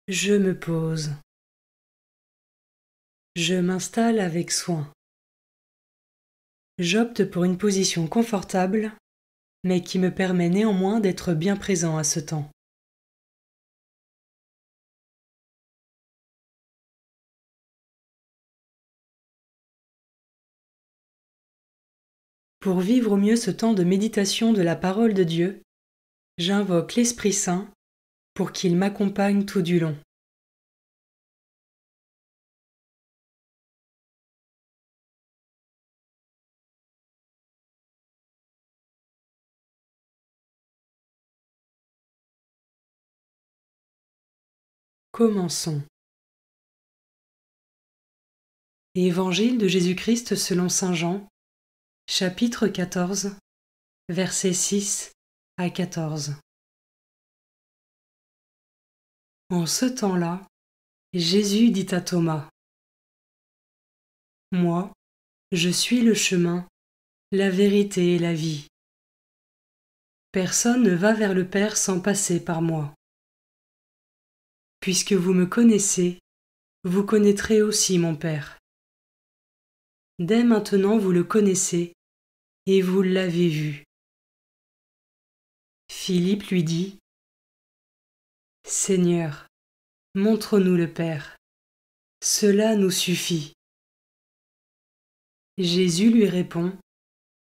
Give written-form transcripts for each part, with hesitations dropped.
Je me pose. Je m'installe avec soin. J'opte pour une position confortable, mais qui me permet néanmoins d'être bien présent à ce temps. Pour vivre au mieux ce temps de méditation de la parole de Dieu, j'invoque l'Esprit Saint pour qu'il m'accompagne tout du long. Commençons. Évangile de Jésus-Christ selon saint Jean, chapitre 14, versets 6 à 14. En ce temps-là, Jésus dit à Thomas : « Moi, je suis le chemin, la vérité et la vie. Personne ne va vers le Père sans passer par moi. Puisque vous me connaissez, vous connaîtrez aussi mon Père. Dès maintenant vous le connaissez et vous l'avez vu. » Philippe lui dit : « Seigneur, montre-nous le Père. Cela nous suffit. » Jésus lui répond :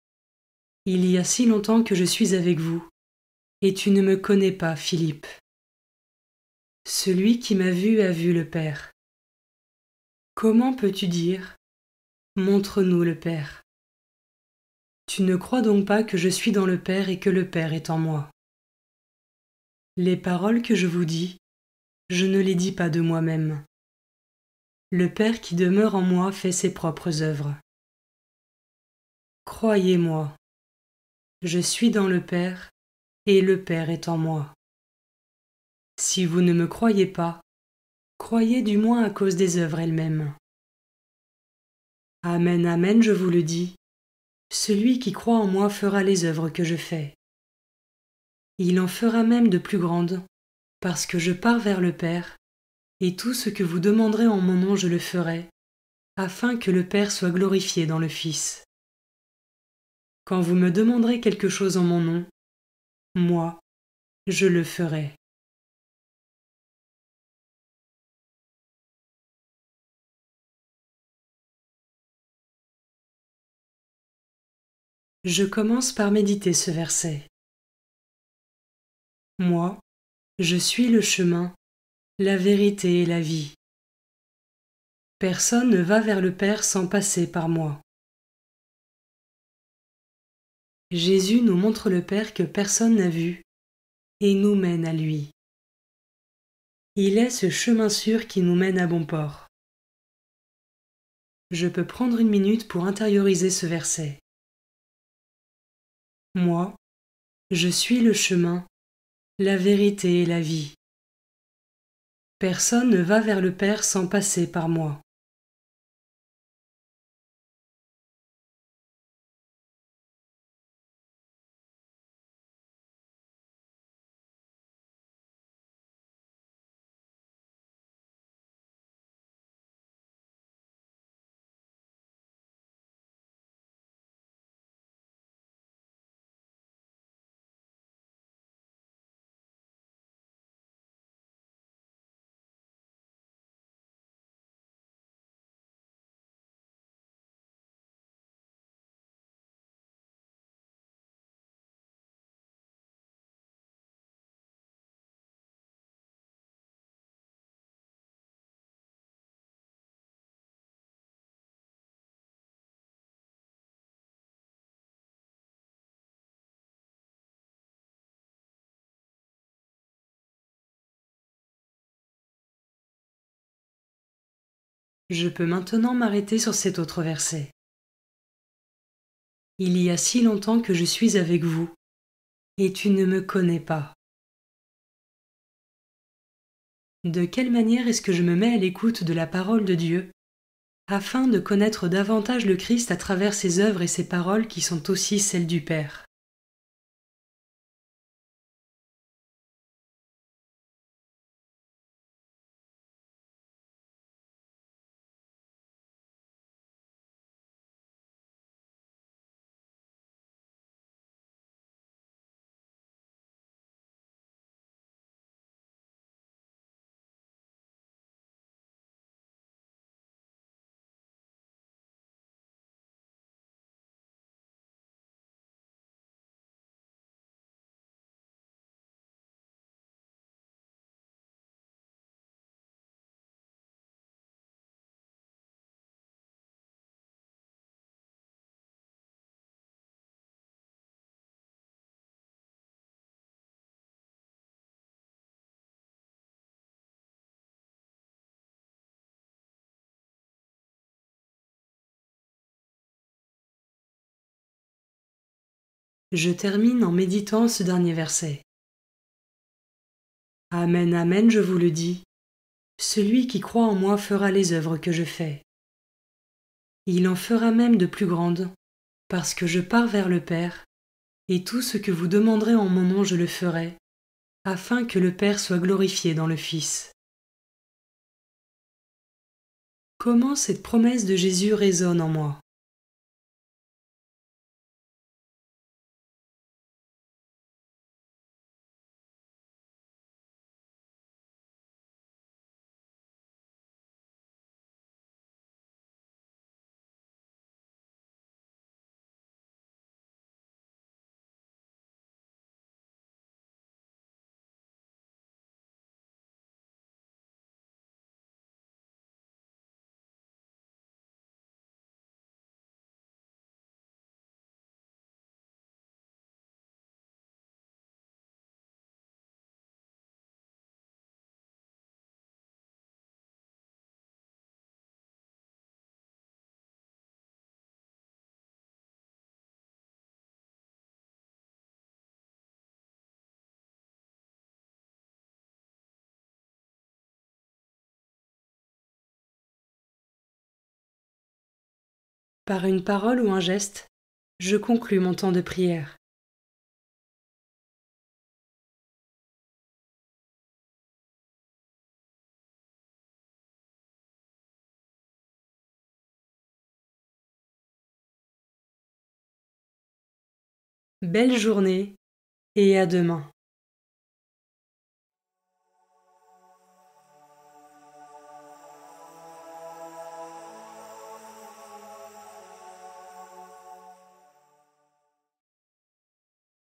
« Il y a si longtemps que je suis avec vous, et tu ne me connais pas, Philippe. Celui qui m'a vu a vu le Père. Comment peux-tu dire : montre-nous le Père ? Tu ne crois donc pas que je suis dans le Père et que le Père est en moi. Les paroles que je vous dis, je ne les dis pas de moi-même. Le Père qui demeure en moi fait ses propres œuvres. Croyez-moi, je suis dans le Père et le Père est en moi. Si vous ne me croyez pas, croyez du moins à cause des œuvres elles-mêmes. Amen, amen, je vous le dis, celui qui croit en moi fera les œuvres que je fais. Il en fera même de plus grandes, parce que je pars vers le Père, et tout ce que vous demanderez en mon nom je le ferai, afin que le Père soit glorifié dans le Fils. Quand vous me demanderez quelque chose en mon nom, moi, je le ferai. Je commence par méditer ce verset. Moi, je suis le chemin, la vérité et la vie. Personne ne va vers le Père sans passer par moi. Jésus nous montre le Père que personne n'a vu et nous mène à lui. Il est ce chemin sûr qui nous mène à bon port. Je peux prendre une minute pour intérioriser ce verset. Moi, je suis le chemin, la vérité et la vie. Personne ne va vers le Père sans passer par moi. Je peux maintenant m'arrêter sur cet autre verset. Il y a si longtemps que je suis avec vous, et tu ne me connais pas. De quelle manière est-ce que je me mets à l'écoute de la parole de Dieu, afin de connaître davantage le Christ à travers ses œuvres et ses paroles qui sont aussi celles du Père ? Je termine en méditant ce dernier verset. Amen, amen, je vous le dis, celui qui croit en moi fera les œuvres que je fais. Il en fera même de plus grandes, parce que je pars vers le Père, et tout ce que vous demanderez en mon nom je le ferai, afin que le Père soit glorifié dans le Fils. Comment cette promesse de Jésus résonne en moi? Par une parole ou un geste, je conclus mon temps de prière. Belle journée et à demain.